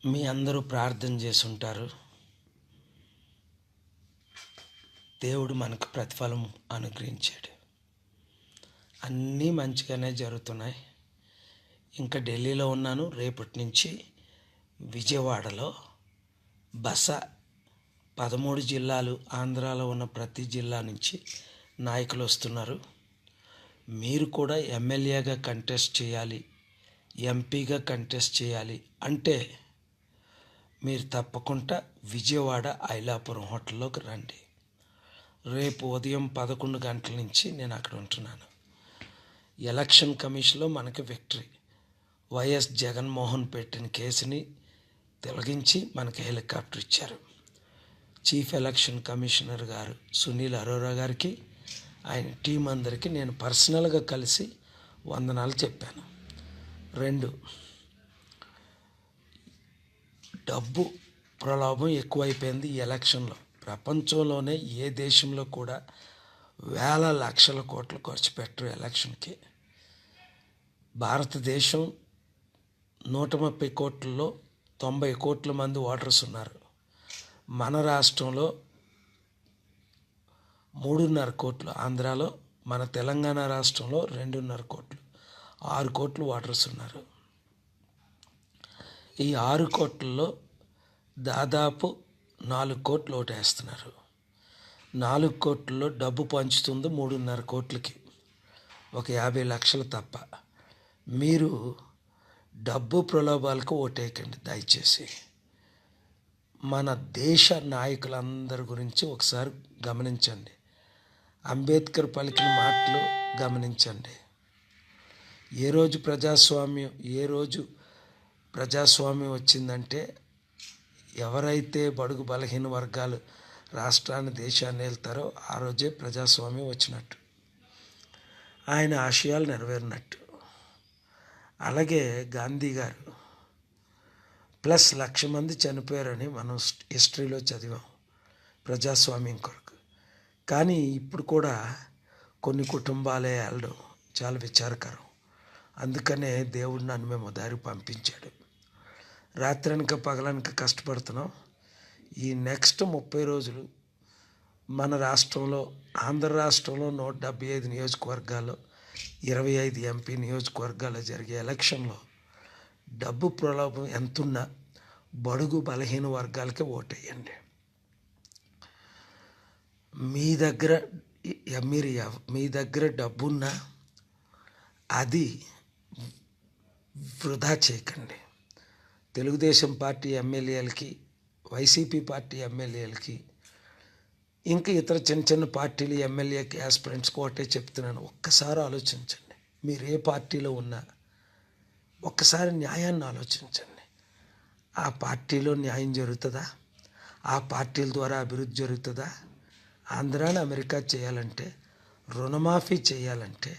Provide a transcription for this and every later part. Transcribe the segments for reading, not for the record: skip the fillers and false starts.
మీ అందరూ ప్రార్థన చేసి ఉంటారు. దేవుడు మనకు ప్రతిఫలం అనుగ్రహించాడు. అన్నీ మంచిగానే జరుగుతున్నాయి. ఇంకా ఢిల్లీలో ఉన్నాను. రేపటి నుంచి విజయవాడలో బస 13 జిల్లాలు, ఆంధ్రాలో ఉన్న ప్రతి జిల్లా నుంచి నాయకులు వస్తున్నారు. మీరు కూడా ఎమ్మెల్యేగా కంటెస్ట్ చేయాలి, ఎంపీగా కంటెస్ట్ చేయాలి అంటే మీరు తప్పకుండా విజయవాడ ఐలాపురం హోటల్లోకి రండి. రేపు ఉదయం 11 గంటల నుంచి నేను అక్కడ ఉంటున్నాను. ఎలక్షన్ కమిషన్లో మనకి విక్టరీ. వైఎస్ జగన్మోహన్ పెట్టిన కేసుని తొలగించి మనకి హెలికాప్టర్ ఇచ్చారు. చీఫ్ ఎలక్షన్ కమిషనర్ గారు సునీల్ అరోరా గారికి, ఆయన టీం అందరికీ నేను పర్సనల్గా కలిసి వందనాలు చెప్పాను. 2, డబ్బు ప్రలోభం ఎక్కువైపోయింది ఈ ఎలక్షన్లో. ప్రపంచంలోనే ఏ దేశంలో కూడా వేల లక్షల కోట్లు ఖర్చు పెట్టరు ఎలక్షన్కి. భారతదేశం 130 కోట్లలో 90 కోట్ల మంది ఓటర్స్ ఉన్నారు. మన రాష్ట్రంలో 3.5 కోట్లు, ఆంధ్రాలో మన తెలంగాణ రాష్ట్రంలో 2.5 కోట్లు, 6 కోట్లు ఓటర్స్ ఉన్నారు. ఈ 6 కోట్లలో దాదాపు 4 కోట్లు ఓటేస్తున్నారు. 4 కోట్లలో డబ్బు పంచుతుంది 3.5 కోట్లకి, ఒక 50 లక్షలు తప్ప. మీరు డబ్బు ప్రలోభాలకు ఓటేయకండి దయచేసి. మన దేశ నాయకులందరి గురించి ఒకసారి గమనించండి. అంబేద్కర్ పలికిన మాటలు గమనించండి. ఏ రోజు ప్రజాస్వామ్యం వచ్చిందంటే ఎవరైతే బడుగు బలహీన వర్గాలు రాష్ట్రాన్ని, దేశాన్ని వెళ్తారో ఆ రోజే ప్రజాస్వామ్యం వచ్చినట్టు, ఆయన ఆశయాలు నెరవేరినట్టు. అలాగే గాంధీ గారు ప్లస్ 1,00,000 మంది చనిపోయారని మనం హిస్టరీలో చదివాం ప్రజాస్వామ్యం కొరకు. కానీ ఇప్పుడు కూడా కొన్ని కుటుంబాలే వెళ్ళడం చాలా విచారకరం. అందుకనే దేవుడు నన్ను మేము దారి పంపించాడు. రాత్రనక పగలనక కష్టపడుతున్నాం. ఈ నెక్స్ట్ 30 రోజులు మన రాష్ట్రంలో, ఆంధ్ర రాష్ట్రంలో 175 నియోజకవర్గాల్లో, 25 ఎంపీ నియోజకవర్గాల్లో జరిగే ఎలక్షన్లో డబ్బు ప్రలోభం ఎంతున్నా బడుగు బలహీన వర్గాలకే ఓటేయండి. మీ దగ్గర డబ్బున్నా అది వృధా చేయకండి. తెలుగుదేశం పార్టీ ఎమ్మెల్యేలకి, వైసీపీ పార్టీ ఎమ్మెల్యేలకి, ఇంకా ఇతర చిన్న చిన్న పార్టీలు ఎమ్మెల్యేకి యాస్పిరెంట్స్కి ఒకటే చెప్తున్నాను. ఒక్కసారి ఆలోచించండి. మీరు ఏ పార్టీలో ఉన్నా ఒక్కసారి న్యాయాన్ని ఆలోచించండి. ఆ పార్టీలో న్యాయం జరుగుతుందా? ఆ పార్టీల ద్వారా అభివృద్ధి జరుగుతుందా? ఆంధ్రాని అమెరికా చేయాలంటే, రుణమాఫీ చేయాలంటే,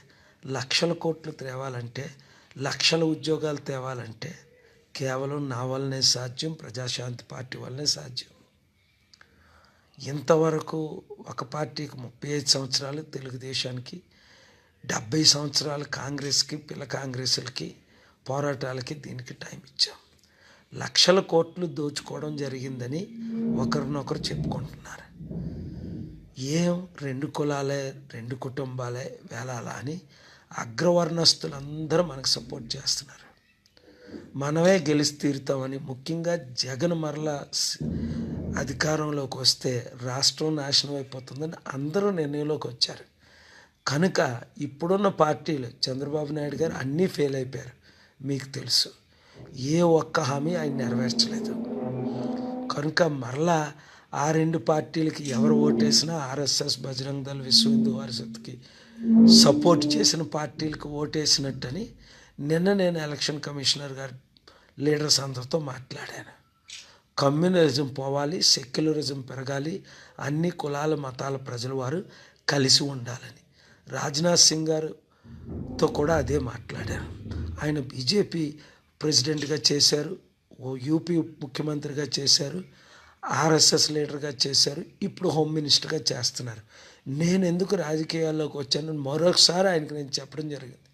లక్షల కోట్లు తేవాలంటే, లక్షల ఉద్యోగాలు తేవాలంటే కేవలం నా వల్లనే సాధ్యం, ప్రజాశాంతి పార్టీ వల్లనే సాధ్యం. ఇంతవరకు ఒక పార్టీకి 35 సంవత్సరాలు, తెలుగుదేశానికి 70 సంవత్సరాలు, కాంగ్రెస్కి, పిల్ల కాంగ్రెస్లకి పోరాటాలకి దీనికి టైం ఇచ్చాం. లక్షల కోట్లు దోచుకోవడం జరిగిందని ఒకరినొకరు చెప్పుకుంటున్నారు. ఏం 2 కులాలే, 2 కుటుంబాలే వేలాలా అని అగ్రవర్ణస్తులందరూ మనకు సపోర్ట్ చేస్తున్నారు. మనమే గెలిచి తీరుతామని, ముఖ్యంగా జగన్ మరలా అధికారంలోకి వస్తే రాష్ట్రం నాశనం అయిపోతుందని అందరూ నిర్ణయంలోకి వచ్చారు. కనుక ఇప్పుడున్న పార్టీలు, చంద్రబాబు నాయుడు గారు అన్నీ ఫెయిల్ అయిపోయారు. మీకు తెలుసు, ఏ ఒక్క హామీ ఆయన నెరవేర్చలేదు. కనుక మరలా ఆ 2 పార్టీలకి ఎవరు ఓటేసినా ఆర్ఎస్ఎస్, బజరంగ్ దళ్, విశ్వ హిందూ పరిషత్కి సపోర్ట్ చేసిన పార్టీలకు ఓటేసినట్టని నిన్న నేను ఎలక్షన్ కమిషనర్ గారు లీడర్స్ అందరితో మాట్లాడాను. కమ్యూనలిజం పోవాలి, సెక్యులరిజం పెరగాలి, అన్ని కులాల మతాల ప్రజల వారు కలిసి ఉండాలని రాజ్నాథ్ సింగ్ గారుతో కూడా అదే మాట్లాడారు. ఆయన బీజేపీ ప్రెసిడెంట్గా చేశారు, యూపీ ముఖ్యమంత్రిగా చేశారు, ఆర్ఎస్ఎస్ లీడర్గా చేశారు, ఇప్పుడు హోమ్ మినిస్టర్గా చేస్తున్నారు. నేను ఎందుకు రాజకీయాల్లోకి వచ్చాను మరొకసారి ఆయనకు నేను చెప్పడం జరిగింది.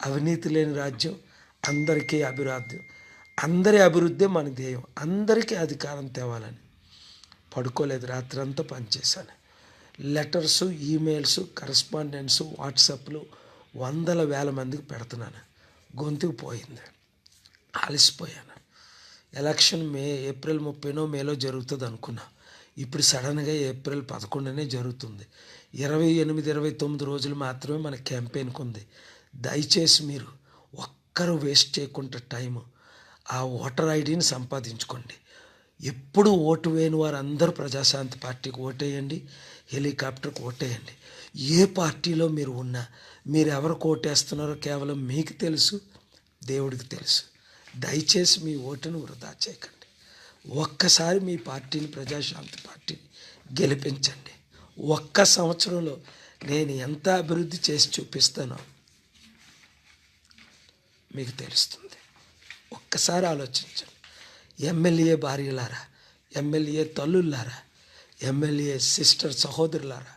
అవినీతి లేని రాజ్యం, అందరికీ అభివృద్ధి, అందరి అభివృద్ధి మన ధ్యేయం. అందరికీ అధికారం తేవాలని. పడుకోలేదు, రాత్రంతా పనిచేశాను. లెటర్సు, ఈమెయిల్స్, కరస్పాండెన్స్, వాట్సాప్లు వందల వేల మందికి పెడుతున్నాను. గొంతుకు పోయింది, అలసిపోయాను. ఎలక్షన్ ఏప్రిల్ 30 మేలో జరుగుతుంది అనుకున్నా. ఇప్పుడు సడన్గా ఏప్రిల్ 11 జరుగుతుంది. 28, 29 రోజులు మాత్రమే మన క్యాంపెయిన్కి ఉంది. దయచేసి మీరు ఒక్కరు వేస్ట్ చేయకుండా టైము ఆ ఓటర్ ఐడిని సంపాదించుకోండి. ఎప్పుడు ఓటు వేయని వారు అందరూ ప్రజాశాంతి పార్టీకి ఓటేయండి, హెలికాప్టర్కి ఓటేయండి. ఏ పార్టీలో మీరు ఉన్నా, మీరు ఎవరికి ఓటేస్తున్నారో కేవలం మీకు తెలుసు, దేవుడికి తెలుసు. దయచేసి మీ ఓటును వృధా చేయకండి. ఒక్కసారి మీ పార్టీని, ప్రజాశాంతి పార్టీని గెలిపించండి. ఒక్క సంవత్సరంలో నేను ఎంత అభివృద్ధి చేసి చూపిస్తానో మీకు తెలుస్తుంది. ఒక్కసారి ఆలోచించండి. ఎమ్మెల్యే భార్యలారా, ఎమ్మెల్యే తల్లులారా, ఎమ్మెల్యే సిస్టర్ సహోదరులారా,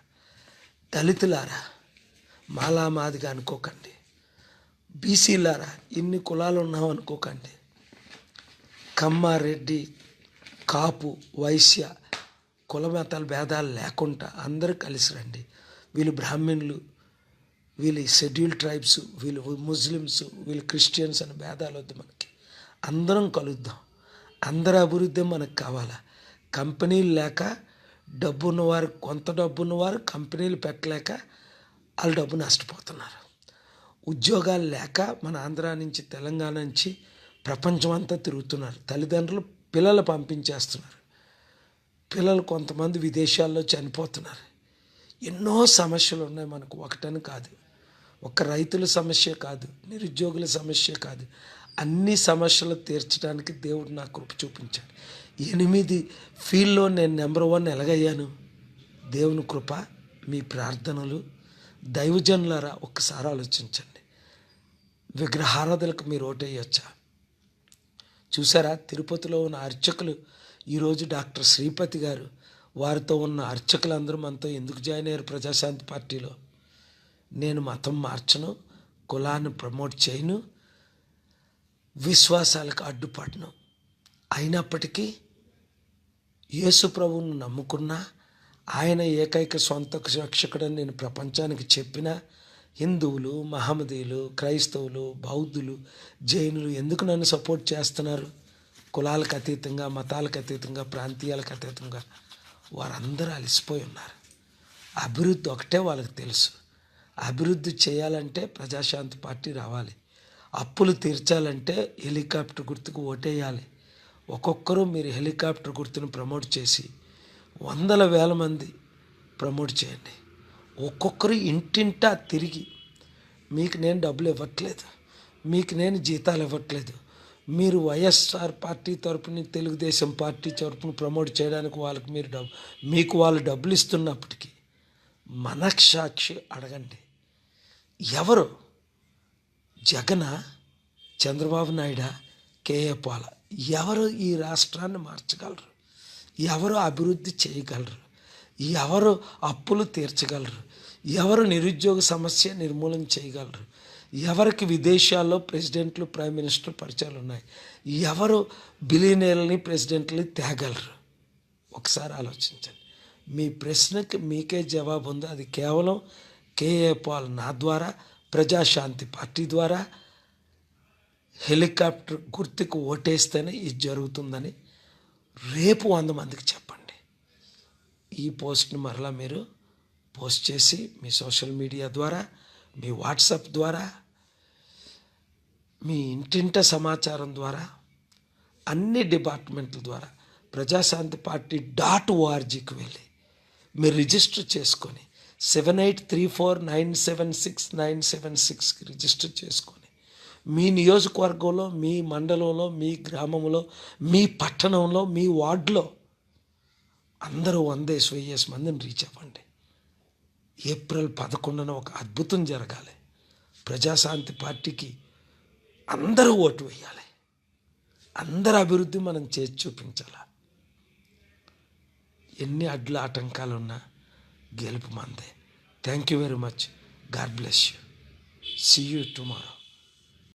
దళితులారా, మాలామాదిగా అనుకోకండి. బీసీలారా, ఇన్ని కులాలు ఉన్నాం అనుకోకండి. కమ్మ, రెడ్డి, కాపు, వైశ్య, కుల మతాల భేదాలు లేకుండా అందరూ కలిసి రండి. వీళ్ళు బ్రాహ్మణులు, వీళ్ళు షెడ్యూల్ ట్రైబ్స్, వీళ్ళు ముస్లిమ్స్, వీళ్ళు క్రిస్టియన్స్ అని భేదాలు వద్దు మనకి. అందరం కలుద్దాం. అందరి అభివృద్ధి మనకు కావాలా. కంపెనీలు లేక డబ్బు ఉన్నవారు, కొంత డబ్బు ఉన్నవారు కంపెనీలు పెట్టలేక వాళ్ళు డబ్బు నష్టపోతున్నారు. ఉద్యోగాలు లేక మన ఆంధ్ర నుంచి, తెలంగాణ నుంచి ప్రపంచం అంతా తిరుగుతున్నారు. తల్లిదండ్రులు పిల్లలు పంపించేస్తున్నారు. పిల్లలు కొంతమంది విదేశాల్లో చనిపోతున్నారు. ఎన్నో సమస్యలు ఉన్నాయి మనకు, ఒకటని కాదు. ఒక రైతుల సమస్య కాదు, నిరుద్యోగుల సమస్య కాదు. అన్ని సమస్యలు తీర్చడానికి దేవుడు నా కృప చూపించాడు. 8 ఫీల్డ్లో నేను నెంబర్ 1 ఎలాగయ్యాను? దేవుని కృప, మీ ప్రార్థనలు. దైవజనులారా, ఒక్కసారి ఆలోచించండి. విగ్రహారాధనకు మీరు ఓటేయొచ్చా? చూసారా, తిరుపతిలో ఉన్న అర్చకులు ఈరోజు డాక్టర్ శ్రీపతి గారు, వారితో ఉన్న అర్చకులందరూ మనతో ఎందుకు జాయిన్ అయ్యారు? ప్రజాశాంతి పార్టీలో. నేను మతం మార్చను, కులాన్ని ప్రమోట్ చేయను, విశ్వాసాలకు అడ్డుపడను. అయినప్పటికీ యేసు ప్రభువును నమ్ముకున్నా, ఆయన ఏకైక సొంత రక్షకుడని నేను ప్రపంచానికి చెప్పిన హిందువులు, మహమ్మదీయులు, క్రైస్తవులు, బౌద్ధులు, జైనులు ఎందుకు నన్ను సపోర్ట్ చేస్తున్నారు? కులాలకు అతీతంగా, మతాలకు అతీతంగా, ప్రాంతీయాలకు అతీతంగా వారందరూ అలసిపోయి ఉన్నారు. అభివృద్ధి ఒకటే వాళ్ళకి తెలుసు. అభివృద్ధి చేయాలంటే ప్రజాశాంతి పార్టీ రావాలి. అప్పులు తీర్చాలంటే హెలికాప్టర్ గుర్తుకు ఓటేయాలి. ఒక్కొక్కరు మీరు హెలికాప్టర్ గుర్తును ప్రమోట్ చేసి వందల వేల మంది ప్రమోట్ చేయండి. ఒక్కొక్కరు ఇంటింటా తిరిగి, మీకు నేను డబ్బులు ఇవ్వట్లేదు, మీకు నేను జీతాలు ఇవ్వట్లేదు, మీరు వైఎస్ఆర్ పార్టీ తరపున, తెలుగుదేశం పార్టీ తరపున ప్రమోట్ చేయడానికి వాళ్ళకి మీకు వాళ్ళు డబ్బులు ఇస్తున్నప్పటికీ మనస్సాక్షి అడగండి. ఎవరు? జగనా, చంద్రబాబు నాయుడా, కేఏ పాల? ఎవరు ఈ రాష్ట్రాన్ని మార్చగలరు? ఎవరు అభివృద్ధి చేయగలరు? ఎవరు అప్పులు తీర్చగలరు? ఎవరు నిరుద్యోగ సమస్య నిర్మూలన చేయగలరు? ఎవరికి విదేశాల్లో ప్రెసిడెంట్లు, ప్రైమ్ మినిస్టర్ పరిచయాలు ఉన్నాయి? ఎవరు బిలియనీర్లని, ప్రెసిడెంట్లని తేగలరు? ఒకసారి ఆలోచించండి. మీ ప్రశ్నకి మీకే జవాబు ఉంది. అది కేవలం కేఏ పాల్ నా ద్వారా, ప్రజాశాంతి పార్టీ ద్వారా, హెలికాప్టర్ గుర్తుకు ఓటేస్తేనే ఇది జరుగుతుందని రేపు 100 మందికి చెప్పండి. ఈ పోస్ట్ని మరలా మీరు పోస్ట్ చేసి మీ సోషల్ మీడియా ద్వారా, మీ వాట్సాప్ ద్వారా, మీ ఇంటింట సమాచారం ద్వారా, అన్ని డిపార్ట్మెంట్ల ద్వారా ప్రజాశాంతి పార్టీ .orgకి వెళ్ళి మీరు రిజిస్టర్ చేసుకొని 7834976976కి రిజిస్టర్ చేసుకొని మీ నియోజకవర్గంలో, మీ మండలంలో, మీ గ్రామంలో, మీ పట్టణంలో, మీ వార్డులో అందరూ 100 మందిని రీచ్ అవ్వండి. ఏప్రిల్ 11న ఒక అద్భుతం జరగాలి. ప్రజాశాంతి పార్టీకి అందరూ ఓటు వేయాలి. అందరి అభివృద్ధి మనం చేసి చూపించాలి. ఎన్ని అడ్ల ఆటంకాలు ఉన్నా గెలుపు మందే. Thank you very much. God bless you. See you tomorrow.